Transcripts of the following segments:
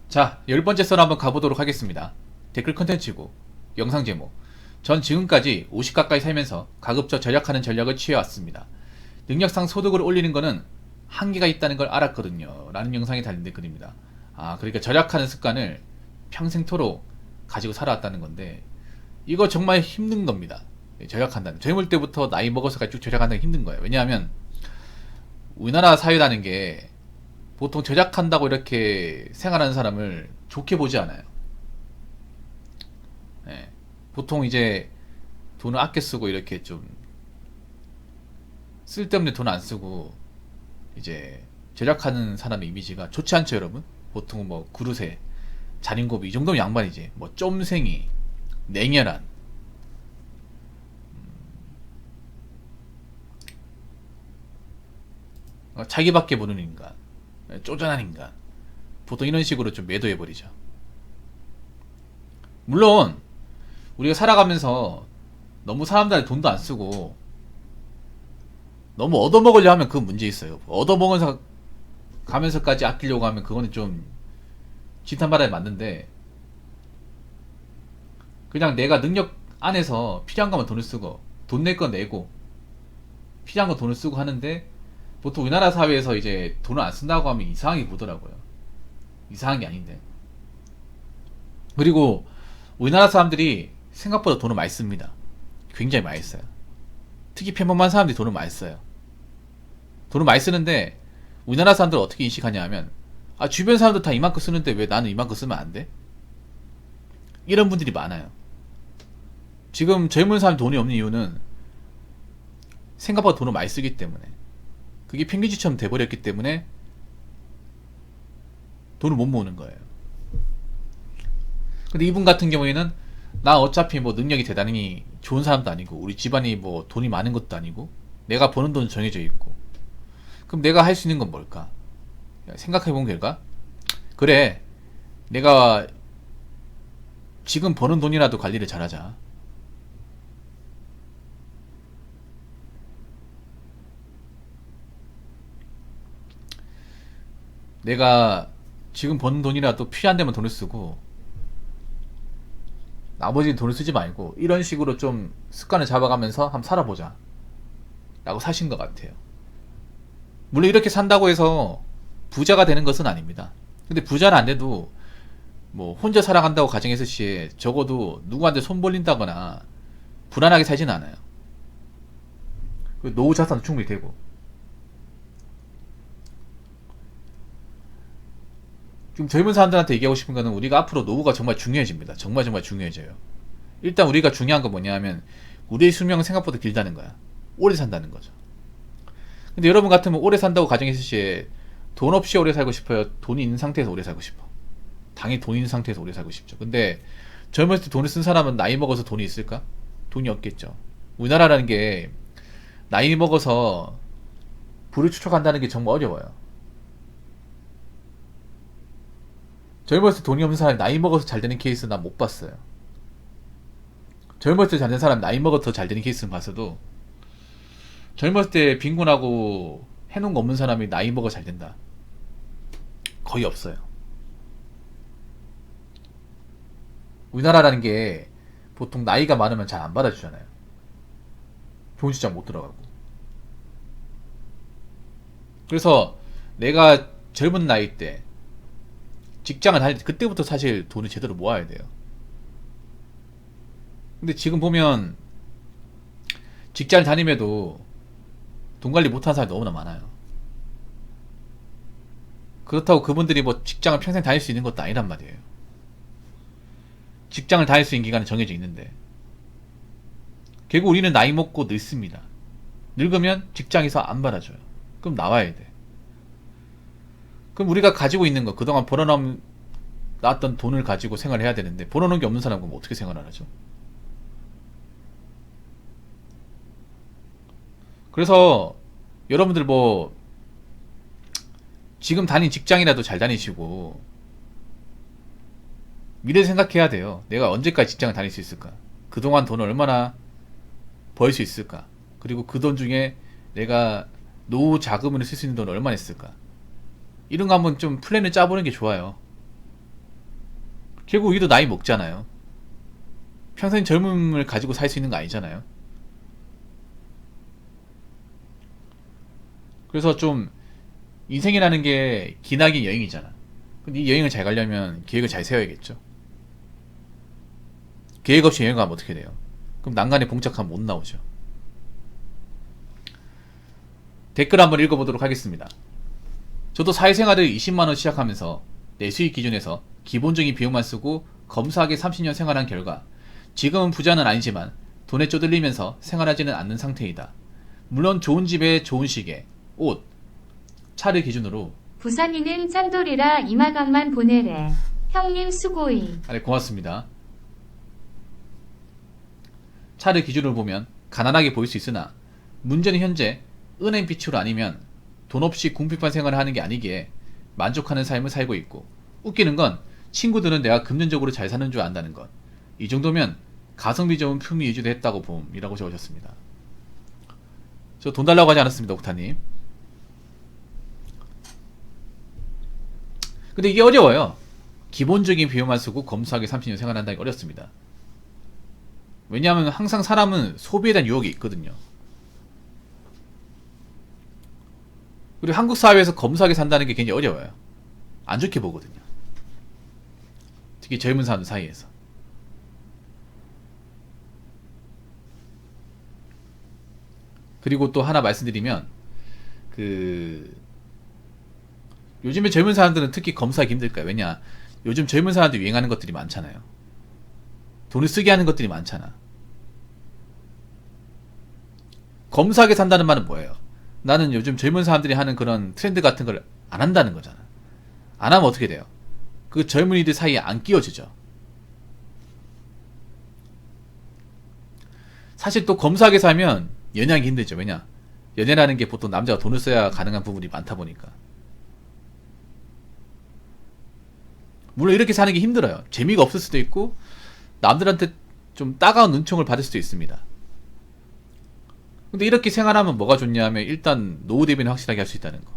자, 10번째 썰 한번 가보도록 하겠습니다. 댓글 컨텐츠고, 영상 제목. 전 지금까지 50 가까이 살면서 가급적 절약하는 전략을 취해왔습니다. 능력상 소득을 올리는 거는 한계가 있다는 걸 알았거든요. 라는 영상에 달린 댓글입니다. 그러니까 절약하는 습관을 평생토록 가지고 살아왔다는 건데, 이거 정말 힘든 겁니다. 절약한다는. 젊을 때부터 나이 먹어서까지 쭉 절약한다는 게 힘든 거예요. 왜냐하면, 우리나라 사회라는 게 보통 절약한다고 이렇게 생활하는 사람을 좋게 보지 않아요. 예. 보통 이제 돈을 아껴 쓰고 이렇게 좀 쓸데없는 돈 안 쓰고 이제 절약하는 사람의 이미지가 좋지 않죠, 여러분? 보통 뭐 구루세, 자린고비 이 정도면 양반이지. 뭐 쫌생이, 냉혈한, 자기밖에 모르는 인간, 쪼잔한 인간. 보통 이런 식으로 좀 매도해버리죠. 물론 우리가 살아가면서 너무 사람들한테 돈도 안 쓰고 너무 얻어먹으려 하면 그건 문제 있어요. 얻어먹으면서 가면서까지 아끼려고 하면 그거는 좀 지탄바람에 맞는데, 그냥 내가 능력 안에서 필요한 것만 돈을 쓰고 돈 낼 건 내고 필요한 거 돈을 쓰고 하는데, 보통 우리나라 사회에서 이제 돈을 안 쓴다고 하면 이상하게 보더라고요. 이상한 게 아닌데. 그리고 우리나라 사람들이 생각보다 돈을 많이 씁니다. 굉장히 많이 써요. 특히 평범한 사람들이 돈을 많이 써요. 돈을 많이 쓰는데 우리나라 사람들 어떻게 인식하냐 하면, 주변 사람들 다 이만큼 쓰는데 왜 나는 이만큼 쓰면 안 돼? 이런 분들이 많아요. 지금 젊은 사람 돈이 없는 이유는 생각보다 돈을 많이 쓰기 때문에, 그게 평균치처럼 돼버렸기 때문에 돈을 못 모으는 거예요. 근데 이분 같은 경우에는 나 어차피 뭐 능력이 대단히 좋은 사람도 아니고 우리 집안이 뭐 돈이 많은 것도 아니고 내가 버는 돈은 정해져 있고, 그럼 내가 할 수 있는 건 뭘까? 생각해본 결과, 그래, 내가 지금 버는 돈이라도 관리를 잘하자. 내가 지금 버는 돈이라도 필요한 데만 돈을 쓰고 나머지 돈을 쓰지 말고 이런 식으로 좀 습관을 잡아가면서 한번 살아보자 라고 사신 것 같아요. 물론 이렇게 산다고 해서 부자가 되는 것은 아닙니다. 근데 부자는 안 돼도 뭐 혼자 살아간다고 가정했을 시에 적어도 누구한테 손 벌린다거나 불안하게 살진 않아요. 노후 자산도 충분히 되고. 좀 젊은 사람들한테 얘기하고 싶은 거는, 우리가 앞으로 노후가 정말 중요해집니다. 정말 정말 중요해져요. 일단 우리가 중요한 건 뭐냐 하면 우리의 수명은 생각보다 길다는 거야. 오래 산다는 거죠. 근데 여러분 같으면 오래 산다고 가정했을 시에 돈 없이 오래 살고 싶어요? 돈이 있는 상태에서 오래 살고 싶어? 당연히 돈 있는 상태에서 오래 살고 싶죠. 근데 젊었을 때 돈을 쓴 사람은 나이 먹어서 돈이 있을까? 돈이 없겠죠. 우리나라라는 게 나이 먹어서 부를 추적한다는 게 정말 어려워요. 젊었을 때 돈이 없는 사람이 나이 먹어서 잘 되는 케이스 난 못 봤어요. 젊었을 때 잘 되는 사람 나이 먹어서 더 잘 되는 케이스는 봤어도, 젊었을 때 빈곤하고 해놓은 거 없는 사람이 나이 먹어 잘 된다, 거의 없어요. 우리나라라는 게 보통 나이가 많으면 잘 안 받아주잖아요. 좋은 직장 못 들어가고. 그래서 내가 젊은 나이 때 직장을 다닐 때 그때부터 사실 돈을 제대로 모아야 돼요. 근데 지금 보면 직장을 다님에도 돈 관리 못하는 사람이 너무나 많아요. 그렇다고 그분들이 뭐 직장을 평생 다닐 수 있는 것도 아니란 말이에요. 직장을 다닐 수 있는 기간은 정해져 있는데, 결국 우리는 나이 먹고 늙습니다. 늙으면 직장에서 안 받아줘요. 그럼 나와야 돼. 그럼 우리가 가지고 있는 거, 그동안 벌어놨던 돈을 가지고 생활을 해야 되는데, 벌어놓은 게 없는 사람은 그럼 어떻게 생활을 하죠? 그래서 여러분들 뭐 지금 다닌 직장이라도 잘 다니시고 미래 생각해야 돼요. 내가 언제까지 직장을 다닐 수 있을까? 그동안 돈을 얼마나 벌 수 있을까? 그리고 그 돈 중에 내가 노후 자금으로 쓸 수 있는 돈을 얼마나 있을까? 이런 거 한번 좀 플랜을 짜보는 게 좋아요. 결국 우리도 나이 먹잖아요. 평생 젊음을 가지고 살 수 있는 거 아니잖아요. 그래서 좀 인생이라는 게 기나긴 여행이잖아. 근데 이 여행을 잘 가려면 계획을 잘 세워야겠죠. 계획 없이 여행 가면 어떻게 돼요? 그럼 난간에 봉착하면 못 나오죠. 댓글 한번 읽어보도록 하겠습니다. 저도 사회생활을 20만원 시작하면서 내 수익 기준에서 기본적인 비용만 쓰고 검소하게 30년 생활한 결과 지금은 부자는 아니지만 돈에 쪼들리면서 생활하지는 않는 상태이다. 물론 좋은 집에 좋은 시계, 옷, 차를 기준으로 부산이는 짠돌이라 2만원만 보내래. 형님 수고이. 아래 고맙습니다. 차를 기준으로 보면 가난하게 보일 수 있으나 문제는 현재 은행 빚으로 아니면 돈 없이 궁핍한 생활을 하는 게 아니기에 만족하는 삶을 살고 있고, 웃기는 건 친구들은 내가 금전적으로 잘 사는 줄 안다는 것. 이 정도면 가성비 좋은 품위 유지도 했다고 봄이라고 적으셨습니다. 저 돈 달라고 하지 않았습니다, 옥타님. 근데 이게 어려워요. 기본적인 비용만 쓰고 검소하게 30년 생활한다는 게 어렵습니다. 왜냐하면 항상 사람은 소비에 대한 유혹이 있거든요. 그리고 한국 사회에서 검소하게 산다는 게 굉장히 어려워요. 안 좋게 보거든요. 특히 젊은 사람들 사이에서. 그리고 또 하나 말씀드리면, 요즘에 젊은 사람들은 특히 검사하기 힘들까요? 왜냐, 요즘 젊은 사람들이 유행하는 것들이 많잖아요. 돈을 쓰게 하는 것들이 많잖아. 검소하게 산다는 말은 뭐예요? 나는 요즘 젊은 사람들이 하는 그런 트렌드 같은 걸 안 한다는 거잖아. 안 하면 어떻게 돼요? 그 젊은이들 사이에 안 끼워지죠. 사실 또 검소하게 살면 연애하기 힘들죠. 왜냐, 연애라는 게 보통 남자가 돈을 써야 가능한 부분이 많다 보니까. 물론 이렇게 사는 게 힘들어요. 재미가 없을 수도 있고 남들한테 좀 따가운 눈총을 받을 수도 있습니다. 근데 이렇게 생활하면 뭐가 좋냐면, 일단 노후 대비는 확실하게 할 수 있다는 거.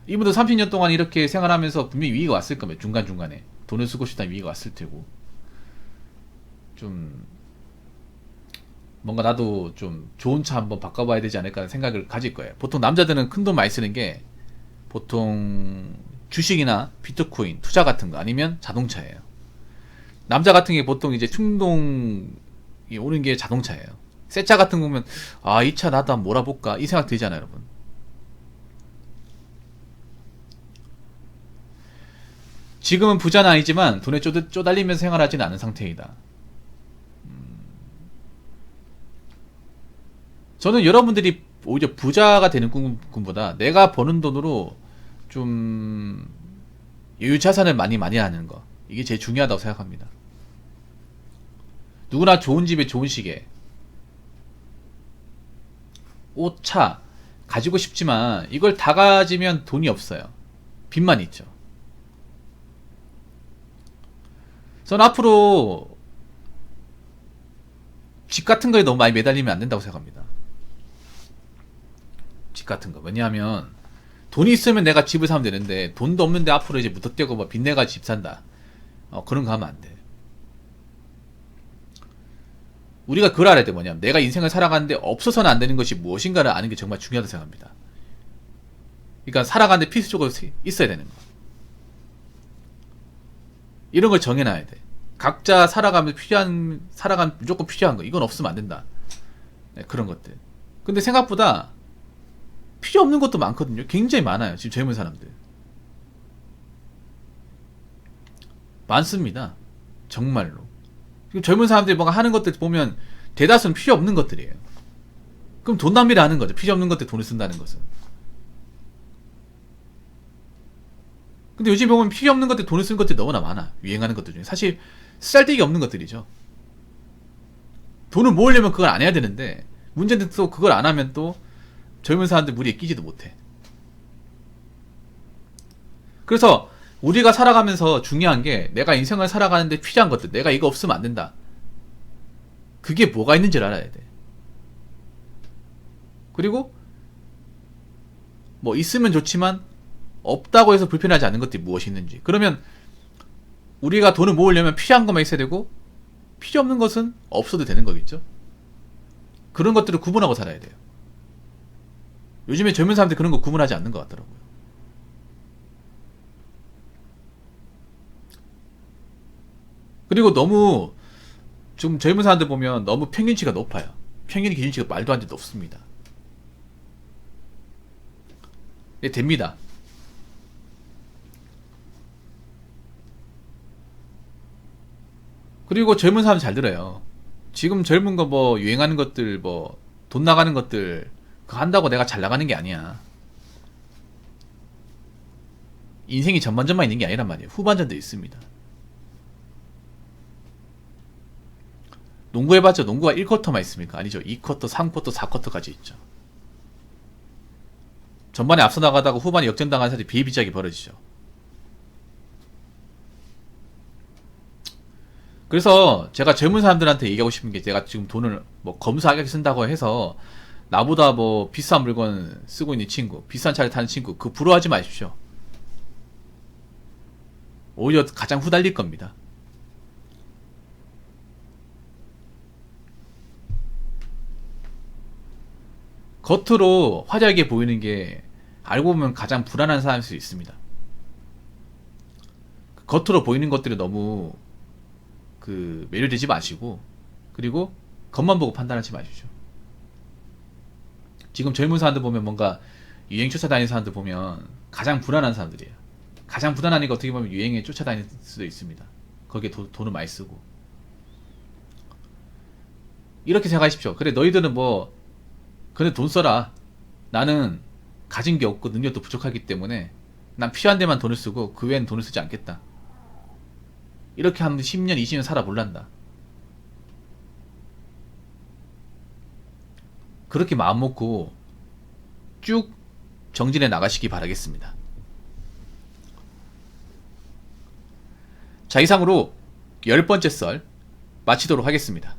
이분도 30년 동안 이렇게 생활하면서 분명히 위기가 왔을 겁니다. 중간중간에 돈을 쓰고 싶다는 위기가 왔을 테고, 좀 뭔가 나도 좀 좋은 차 한번 바꿔봐야 되지 않을까 하는 생각을 가질 거예요. 보통 남자들은 큰 돈 많이 쓰는 게 보통 주식이나 비트코인, 투자 같은 거, 아니면 자동차예요. 남자 같은 게 보통 이제 충동이 오는 게 자동차예요. 새 차 같은 거 보면, 아, 이 차 나도 한번 몰아볼까, 이 생각 들잖아요, 여러분. 지금은 부자는 아니지만 돈에 쪼달리면서 생활하지는 않은 상태이다. 저는 여러분들이 오히려 부자가 되는 꿈보다 내가 버는 돈으로 좀 여유 자산을 많이 하는 거, 이게 제일 중요하다고 생각합니다. 누구나 좋은 집에 좋은 시계, 옷, 차 가지고 싶지만 이걸 다 가지면 돈이 없어요. 빚만 있죠. 저는 앞으로 집 같은 거에 너무 많이 매달리면 안 된다고 생각합니다. 집 같은 거. 왜냐하면 돈이 있으면 내가 집을 사면 되는데, 돈도 없는데 앞으로 이제 무턱대고 뭐 빚내가 집 산다, 그런 거 하면 안 돼. 우리가 그걸 알아야 돼. 뭐냐면 내가 인생을 살아가는데 없어서는 안 되는 것이 무엇인가를 아는 게 정말 중요하다고 생각합니다. 그러니까 살아가는데 필수적으로 있어야 되는 거, 이런 걸 정해놔야 돼. 각자 살아가면 무조건 필요한 거, 이건 없으면 안 된다. 네, 그런 것들. 근데 생각보다 필요 없는 것도 많거든요. 굉장히 많아요. 지금 젊은 사람들 많습니다. 정말로. 지금 젊은 사람들이 뭔가 하는 것들 보면 대다수는 필요 없는 것들이에요. 그럼 돈 낭비를 하는 거죠. 필요 없는 것들 돈을 쓴다는 것은. 근데 요즘 보면 필요 없는 것들 돈을 쓰는 것들이 너무나 많아. 유행하는 것들 중에 사실 쓸데기 없는 것들이죠. 돈을 모으려면 그걸 안 해야 되는데, 문제는 또 그걸 안 하면 또 젊은 사람들 무리에 끼지도 못해. 그래서 우리가 살아가면서 중요한 게, 내가 인생을 살아가는데 필요한 것들, 내가 이거 없으면 안 된다, 그게 뭐가 있는지를 알아야 돼. 그리고 뭐 있으면 좋지만 없다고 해서 불편하지 않는 것들이 무엇이 있는지. 그러면 우리가 돈을 모으려면 필요한 것만 있어야 되고 필요 없는 것은 없어도 되는 거겠죠. 그런 것들을 구분하고 살아야 돼요. 요즘에 젊은 사람들이 그런 거 구분하지 않는 것 같더라고요. 그리고 너무 좀 젊은 사람들 보면 너무 평균치가 높아요. 평균 기준치가 말도 안 돼 높습니다. 네, 됩니다. 그리고 젊은 사람 잘 들어요. 지금 젊은 거 뭐 유행하는 것들 뭐 돈 나가는 것들 그거 한다고 내가 잘 나가는 게 아니야. 인생이 전반전만 있는 게 아니란 말이에요. 후반전도 있습니다. 농구 해봤죠? 농구가 1쿼터만 있습니까? 아니죠. 2쿼터, 3쿼터, 4쿼터까지 있죠. 전반에 앞서 나가다가 후반에 역전당하는 사람이 비일비재하게 벌어지죠. 그래서 제가 젊은 사람들한테 얘기하고 싶은 게, 제가 지금 돈을 뭐 검소하게 쓴다고 해서 나보다 뭐 비싼 물건 쓰고 있는 친구, 비싼 차를 타는 친구, 그 부러워하지 마십시오. 오히려 가장 후달릴 겁니다. 겉으로 화려하게 보이는 게 알고 보면 가장 불안한 사람일 수 있습니다. 겉으로 보이는 것들이 너무 매료되지 마시고, 그리고 겉만 보고 판단하지 마십시오. 지금 젊은 사람들 보면 뭔가 유행 쫓아다니는 사람들 보면 가장 불안한 사람들이에요. 가장 불안하니까 어떻게 보면 유행에 쫓아다닐 수도 있습니다. 거기에 돈을 많이 쓰고. 이렇게 생각하십시오. 그래, 너희들은 뭐 그래 돈 써라. 나는 가진 게 없고 능력도 부족하기 때문에 난 필요한 데만 돈을 쓰고 그 외엔 돈을 쓰지 않겠다. 이렇게 하면 10년, 20년 살아볼란다. 그렇게 마음 먹고 쭉 정진해 나가시기 바라겠습니다. 자, 이상으로 10번째 썰 마치도록 하겠습니다.